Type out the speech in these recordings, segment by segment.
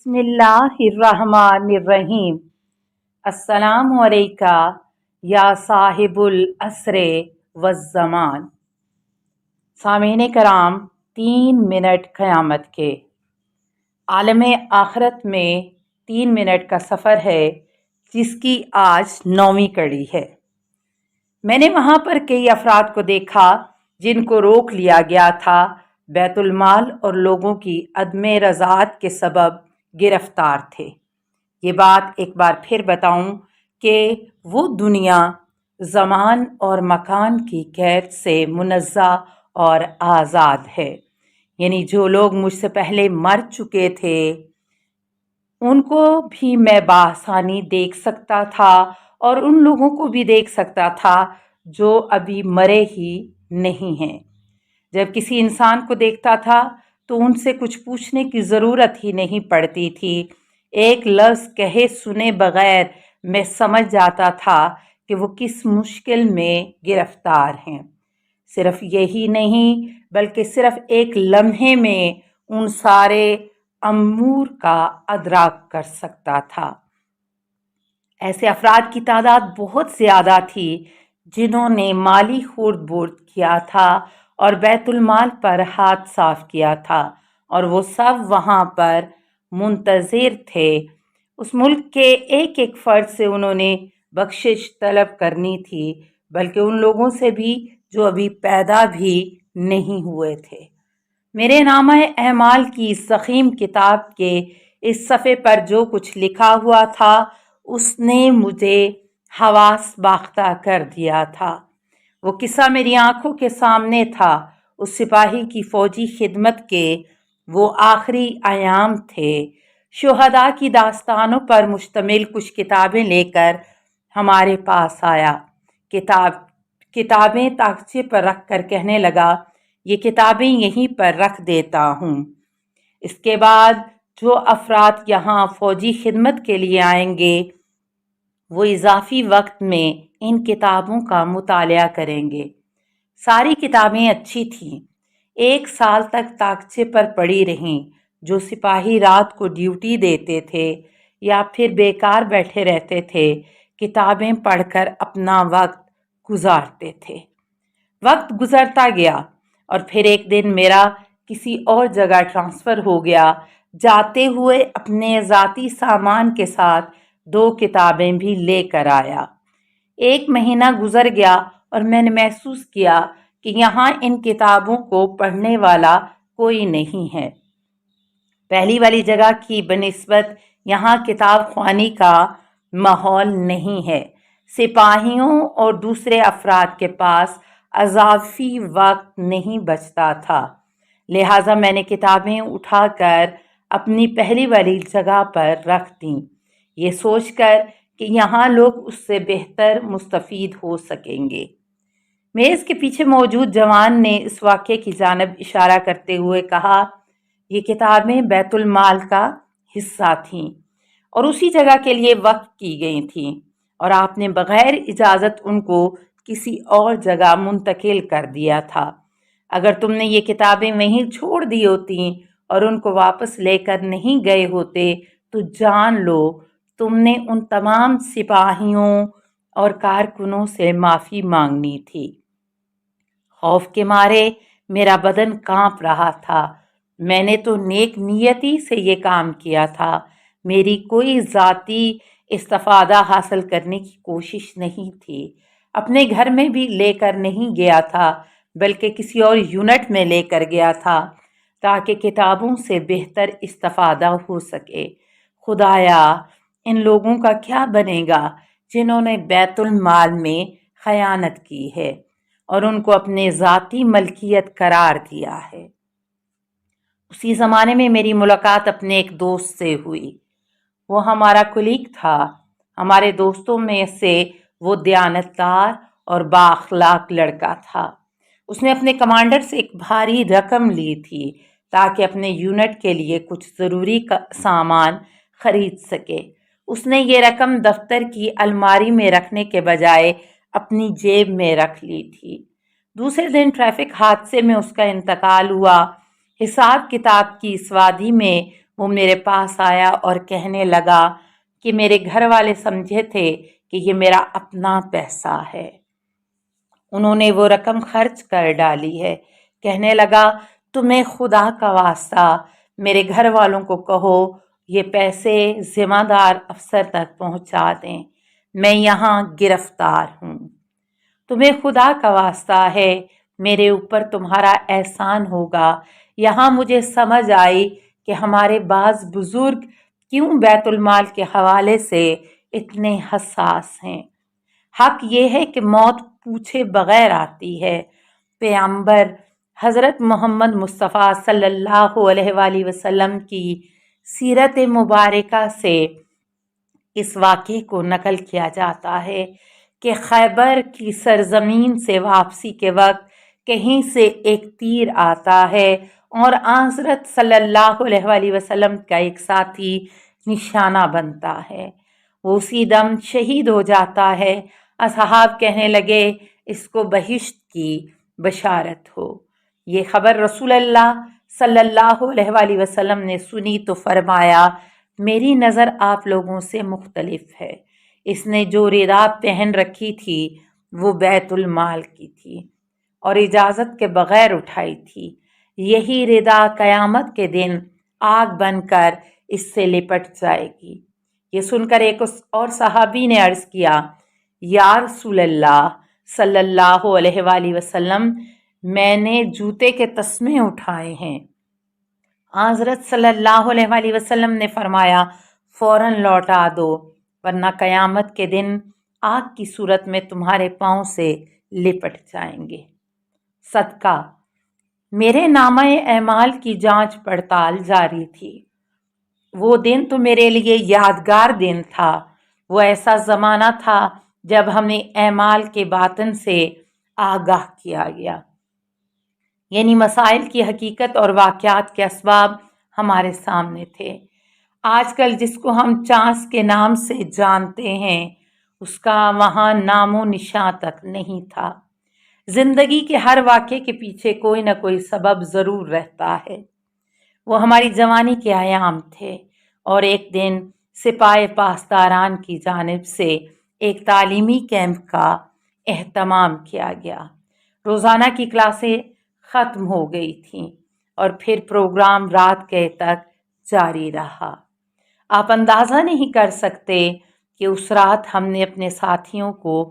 बिस्मिल्लाहिर्रहमानिर्रहीम। अस्सलामु अलैका या साहिबुल असरे वज़्ज़मान। सामीन कराम, 3 मिनट क़यामत के आलम आखरत में 3 मिनट का सफ़र है, जिसकी आज 9वीं कड़ी है। मैंने वहाँ पर कई अफराद को देखा जिनको रोक लिया गया था, बैतुल माल और लोगों की अदम रज़ाअत के सबब गिरफ्तार थे। ये बात एक बार फिर बताऊं कि वो दुनिया ज़मान और मकान की कैद से मुनज़्ज़ा और आज़ाद है। यानी जो लोग मुझसे पहले मर चुके थे उनको भी मैं बआसानी देख सकता था और उन लोगों को भी देख सकता था जो अभी मरे ही नहीं हैं। जब किसी इंसान को देखता था तो उनसे कुछ पूछने की ज़रूरत ही नहीं पड़ती थी। एक लफ्ज़ कहे सुने बगैर मैं समझ जाता था कि वो किस मुश्किल में गिरफ्तार हैं। सिर्फ यही नहीं बल्कि सिर्फ एक लम्हे में उन सारे अमूर का अदराक कर सकता था। ऐसे अफराद की तादाद बहुत ज़्यादा थी जिन्होंने माली खुर्द-बुर्द किया था और बैतुल माल पर हाथ साफ किया था, और वो सब वहाँ पर मुंतज़िर थे। उस मुल्क के एक एक फ़र्द से उन्होंने बख्शिश तलब करनी थी, बल्कि उन लोगों से भी जो अभी पैदा भी नहीं हुए थे। मेरे नामा अमाल की इस ज़ख़ीम किताब के इस सफ़े पर जो कुछ लिखा हुआ था उसने मुझे हवास बाख्ता कर दिया था। वो किस्सा मेरी आंखों के सामने था। उस सिपाही की फ़ौजी खिदमत के वो आखिरी अयाम थे। शुहदा की दास्तानों पर मुश्तमिल कुछ किताबें लेकर हमारे पास आया। किताबें ताकचे पर रख कर कहने लगा, ये किताबें यहीं पर रख देता हूँ। इसके बाद जो अफराद यहाँ फ़ौजी खिदमत के लिए आएंगे वो इजाफी वक्त में इन किताबों का मुतालिया करेंगे। सारी किताबें अच्छी थीं। 1 साल तक ताकचे पर पड़ी रहीं। जो सिपाही रात को ड्यूटी देते थे या फिर बेकार बैठे रहते थे, किताबें पढ़कर अपना वक्त गुजारते थे। वक्त गुजरता गया और फिर एक दिन मेरा किसी और जगह ट्रांसफ़र हो गया। जाते हुए अपने ज़ाती सामान के साथ 2 किताबें भी लेकर आया। 1 महीना गुजर गया और मैंने महसूस किया कि यहाँ इन किताबों को पढ़ने वाला कोई नहीं है। पहली वाली जगह की बनिस्बत यहाँ किताब ख़्वानी का माहौल नहीं है। सिपाहियों और दूसरे अफराद के पास अज़ाफ़ी वक्त नहीं बचता था, लिहाजा मैंने किताबें उठाकर अपनी पहली वाली जगह पर रख दीं, ये सोचकर कि यहाँ लोग उससे बेहतर मुस्तफ़ीद हो सकेंगे। मेज़ के पीछे मौजूद जवान ने इस वाक़े की जानिब इशारा करते हुए कहा, ये किताबें बैतुल माल का हिस्सा थीं और उसी जगह के लिए वक्फ की गई थीं, और आपने बग़ैर इजाज़त उनको किसी और जगह मुंतकिल कर दिया था। अगर तुमने ये किताबें वहीं छोड़ दी होती और उनको वापस लेकर नहीं गए होते तो जान लो तुमने उन तमाम सिपाहियों और कारकुनों से माफ़ी मांगनी थी। खौफ के मारे मेरा बदन कांप रहा था। मैंने तो नेक नियति से ये काम किया था। मेरी कोई ज़ाती इस्तिफ़ादा हासिल करने की कोशिश नहीं थी। अपने घर में भी लेकर नहीं गया था, बल्कि किसी और यूनिट में लेकर गया था ताकि किताबों से बेहतर इस्तिफ़ादा हो सके। खुदाया, इन लोगों का क्या बनेगा जिन्होंने बैतुल माल में खयानत की है और उनको अपने ज़ाती मलकियत करार दिया है। उसी ज़माने में मेरी मुलाकात अपने एक दोस्त से हुई। वो हमारा कुलीग था। हमारे दोस्तों में से वो दयानतदार और बाअखलाक लड़का था। उसने अपने कमांडर से एक भारी रकम ली थी ताकि अपने यूनिट के लिए कुछ ज़रूरी सामान खरीद सके। उसने ये रकम दफ्तर की अलमारी में रखने के बजाय अपनी जेब में रख ली थी। दूसरे दिन ट्रैफिक हादसे में उसका इंतकाल हुआ। हिसाब किताब की इस वादी में وہ میرے پاس آیا اور کہنے لگا کہ میرے گھر والے سمجھے تھے کہ یہ میرا اپنا پیسہ ہے، انہوں نے وہ رقم خرچ کر ڈالی ہے۔ کہنے لگا تمہیں خدا کا واسطہ میرے گھر والوں کو کہو یہ پیسے ذمہ دار افسر تک پہنچا دیں، میں یہاں گرفتار ہوں۔ تمہیں خدا کا واسطہ ہے میرے اوپر تمہارا احسان ہوگا۔ یہاں مجھے سمجھ آئی کہ ہمارے بعض بزرگ کیوں بیت المال کے حوالے سے اتنے حساس ہیں۔ حق یہ ہے کہ موت پوچھے بغیر آتی ہے۔ پیغمبر حضرت محمد مصطفیٰ صلی اللہ علیہ وآلہ وسلم کی سیرت مبارکہ سے اس واقعے کو نقل کیا جاتا ہے کہ خیبر کی سرزمین سے واپسی کے وقت کہیں سے ایک تیر آتا ہے اور حضرت صلی اللہ علیہ وآلہ وسلم کا ایک ساتھی نشانہ بنتا ہے، وہ اسی دم شہید ہو جاتا ہے۔ اصحاب کہنے لگے اس کو بہشت کی بشارت ہو۔ یہ خبر رسول اللہ صلی اللہ علیہ وآلہ وسلم نے سنی تو فرمایا میری نظر آپ لوگوں سے مختلف ہے، اس نے جو ردا پہن رکھی تھی وہ بیت المال کی تھی اور اجازت کے بغیر اٹھائی تھی، یہی ردا قیامت کے دن آگ بن کر اس سے لپٹ جائے گی۔ یہ سن کر ایک اور صحابی نے عرض کیا یا رسول اللہ صلی اللہ علیہ وآلہ وسلم میں نے جوتے کے تسمے اٹھائے ہیں۔ حضرت صلی اللہ علیہ وآلہ وسلم نے فرمایا فوراً لوٹا دو ورنہ قیامت کے دن آگ کی صورت میں تمہارے پاؤں سے لپٹ جائیں گے۔ صدقہ میرے نامہ اعمال کی جانچ پڑتال جاری تھی۔ وہ دن تو میرے لیے یادگار دن تھا۔ وہ ایسا زمانہ تھا جب ہمیں اعمال کے باطن سے آگاہ کیا گیا، یعنی مسائل کی حقیقت اور واقعات کے اسباب ہمارے سامنے تھے۔ آج کل جس کو ہم چانس کے نام سے جانتے ہیں اس کا وہاں نام و نشان تک نہیں تھا۔ زندگی کے ہر واقعے کے پیچھے کوئی نہ کوئی سبب ضرور رہتا ہے۔ وہ ہماری جوانی کے ایام تھے اور ایک دن سپاہ پاسداران کی جانب سے ایک تعلیمی کیمپ کا اہتمام کیا گیا۔ روزانہ کی کلاسیں ختم ہو گئی تھیں اور پھر پروگرام رات گئے تک جاری رہا۔ آپ اندازہ نہیں کر سکتے کہ اس رات ہم نے اپنے ساتھیوں کو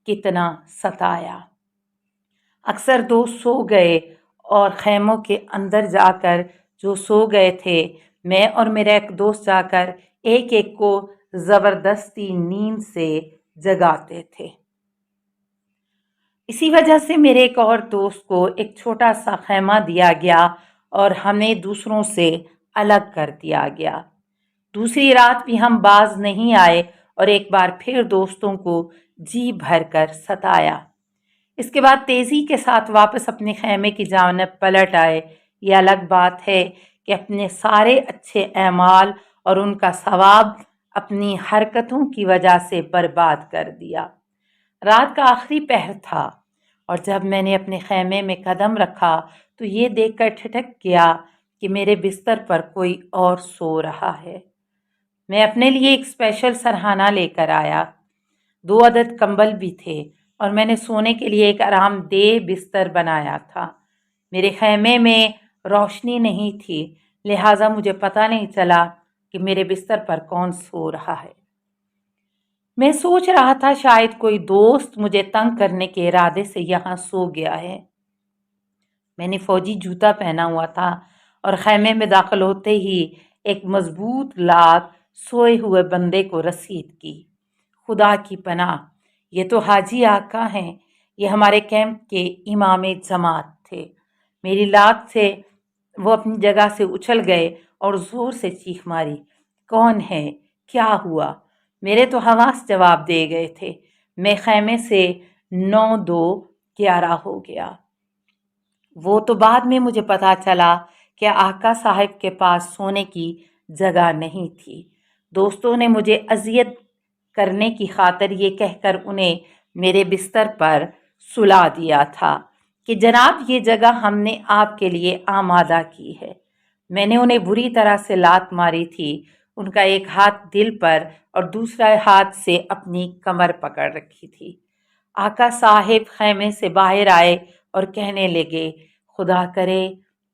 کتنا ستایا۔ اکثر دوست سو گئے اور خیموں کے اندر جا کر جو سو گئے تھے میں اور میرا ایک دوست جا کر ایک ایک کو زبردستی نیند سے جگاتے تھے۔ اسی وجہ سے میرے ایک اور دوست کو ایک چھوٹا سا خیمہ دیا گیا اور ہمیں دوسروں سے الگ کر دیا گیا۔ دوسری رات بھی ہم باز نہیں آئے اور ایک بار پھر دوستوں کو جی بھر کر ستایا۔ اس کے بعد تیزی کے ساتھ واپس اپنے خیمے کی جانب پلٹ آئے۔ یہ الگ بات ہے کہ اپنے سارے اچھے اعمال اور ان کا ثواب اپنی حرکتوں کی وجہ سے برباد کر دیا۔ رات کا آخری پہر تھا اور جب میں نے اپنے خیمے میں قدم رکھا تو یہ دیکھ کر ٹھٹک گیا کہ میرے بستر پر کوئی اور سو رہا ہے۔ میں اپنے لیے ایک اسپیشل سرہانہ لے کر آیا۔ 2 عدد کمبل بھی تھے اور میں نے سونے کے لیے ایک آرام دہ بستر بنایا تھا۔ میرے خیمے میں روشنی نہیں تھی لہٰذا مجھے پتہ نہیں چلا کہ میرے بستر پر کون سو رہا ہے۔ میں سوچ رہا تھا شاید کوئی دوست مجھے تنگ کرنے کے ارادے سے یہاں سو گیا ہے۔ میں نے فوجی جوتا پہنا ہوا تھا اور خیمے میں داخل ہوتے ہی ایک مضبوط لات سوئے ہوئے بندے کو رسید کی۔ خدا کی پناہ، یہ تو حاجی آقا ہیں، یہ ہمارے کیمپ کے امام جماعت تھے۔ میری لات سے وہ اپنی جگہ سے اچھل گئے اور زور سے چیخ ماری، کون ہے؟ کیا ہوا؟ میرے تو حواس جواب دے گئے تھے۔ میں خیمے سے 9-2-11 ہو گیا۔ وہ تو بعد میں مجھے پتا چلا کہ آقا صاحب کے پاس سونے کی جگہ نہیں تھی۔ دوستوں نے مجھے اذیت کرنے کی خاطر یہ کہہ کر انہیں میرے بستر پر سلا دیا تھا کہ جناب یہ جگہ ہم نے آپ کے لیے آمادہ کی ہے۔ मैंने उन्हें बुरी तरह से लात मारी थी। उनका एक हाथ दिल पर और दूसरा हाथ से अपनी कमर पकड़ रखी थी। आका साहिब खैमे से बाहर आए और कहने लगे, खुदा करे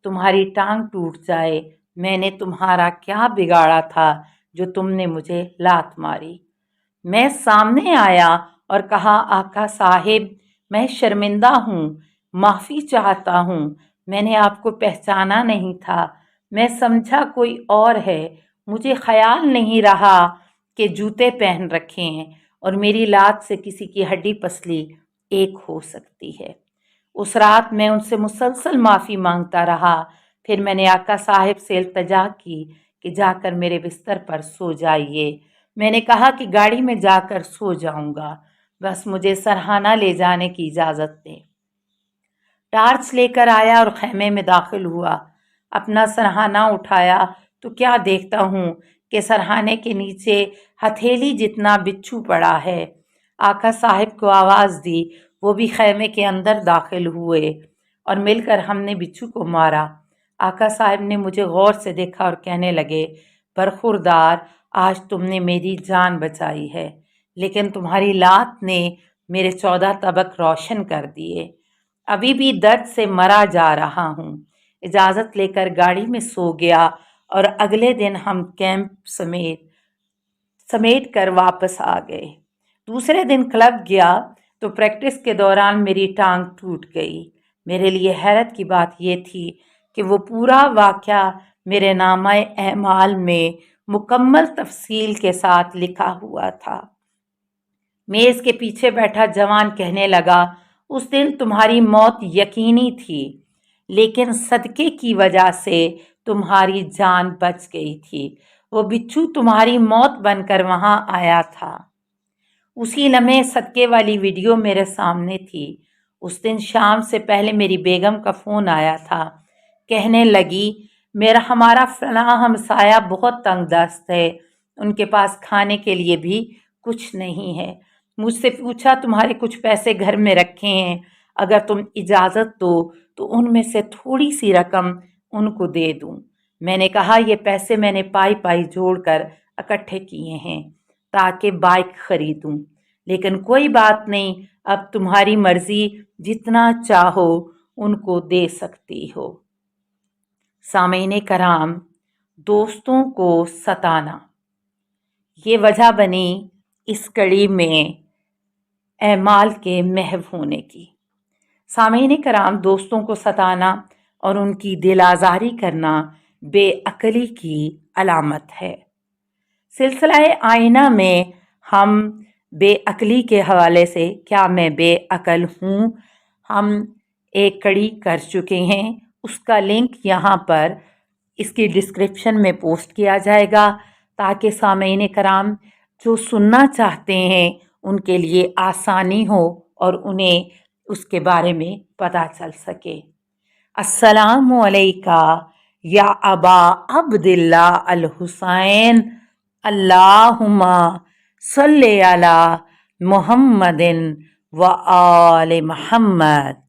तुम्हारी टांग टूट जाए। मैंने तुम्हारा क्या बिगाड़ा था जो तुमने मुझे लात मारी? मैं सामने आया और कहा, आका साहिब मैं शर्मिंदा हूँ, माफ़ी चाहता हूँ। मैंने आपको पहचाना नहीं था। मैं समझा कोई और है। मुझे ख्याल नहीं रहा कि जूते पहन रखे हैं और मेरी लात से किसी की हड्डी पसली एक हो सकती है। उस रात मैं उनसे मुसलसल माफ़ी मांगता रहा। फिर मैंने आका साहिब से इल्तजा की कि जाकर मेरे बिस्तर पर सो जाइए। मैंने कहा कि गाड़ी में जाकर सो जाऊंगा, बस मुझे सरहाना ले जाने की इजाज़त दें। टार्च लेकर आया और खैमे में दाखिल हुआ। अपना सरहाना उठाया तो क्या देखता हूँ कि सरहाने के नीचे हथेली जितना बिच्छू पड़ा है। आका साहिब को आवाज़ दी, वो भी खैमे के अंदर दाखिल हुए और मिलकर हमने बिच्छू को मारा। आका साहिब ने मुझे गौर से देखा और कहने लगे, बरखुरदार, आज तुमने मेरी जान बचाई है, लेकिन तुम्हारी लात ने मेरे 14 तबक रोशन कर दिए। अभी भी दर्द से मरा जा रहा हूँ। इजाज़त लेकर गाड़ी में सो गया और अगले दिन हम कैंप समेट कर वापस आ गए। दूसरे दिन क्लब गया तो प्रैक्टिस के दौरान मेरी टांग टूट गई। मेरे लिए हैरत की बात यह थी कि वो पूरा वाक़या मेरे नामा एमाल में मुकम्मल तफसील के साथ लिखा हुआ था। मेज़ के पीछे बैठा जवान कहने लगा, उस दिन तुम्हारी मौत यकीनी थी, लेकिन सदके की वजह से तुम्हारी जान बच गई थी। वो बिच्छू तुम्हारी मौत बनकर वहां आया था। उसी लम्हे सदके वाली वीडियो मेरे सामने थी। उस दिन शाम से पहले मेरी बेगम का फ़ोन आया था। कहने लगी, हमारा फलां हमसाया बहुत तंग दस्त है, उनके पास खाने के लिए भी कुछ नहीं है। मुझसे पूछा, तुम्हारे कुछ पैसे घर में रखे हैं, अगर तुम इजाज़त दो तो उनमें से थोड़ी सी रकम उनको दे दूं। मैंने कहा, ये पैसे मैंने पाई पाई जोड़कर इकट्ठे किए हैं ताकि बाइक खरीदूं, लेकिन कोई बात नहीं, अब तुम्हारी मर्जी, जितना चाहो उनको दे सकती हो। सामीने कराम, दोस्तों को सताना ये वजह बनी इस कड़ी में एमाल के महव होने की। सामीने कराम, दोस्तों को सताना और उनकी दिल आज़ारी करना बेअक्ली की अलामत है। सिलसिला आईना में हम बेअक्ली के हवाले से, क्या मैं बेअक्ल हूँ, हम एक कड़ी कर चुके हैं। उसका लिंक यहाँ पर इसकी डिस्क्रिप्शन में पोस्ट किया जाएगा ताकि सामीने कराम जो सुनना चाहते हैं उनके लिए आसानी हो और उन्हें उसके बारे में पता चल सके। अस्सलामु अलैका या अबा अब्दिल्ला अल हुसैन, अल्लाहुम्मा सल्ले अला मुहम्मदिन व आले मुहम्मद।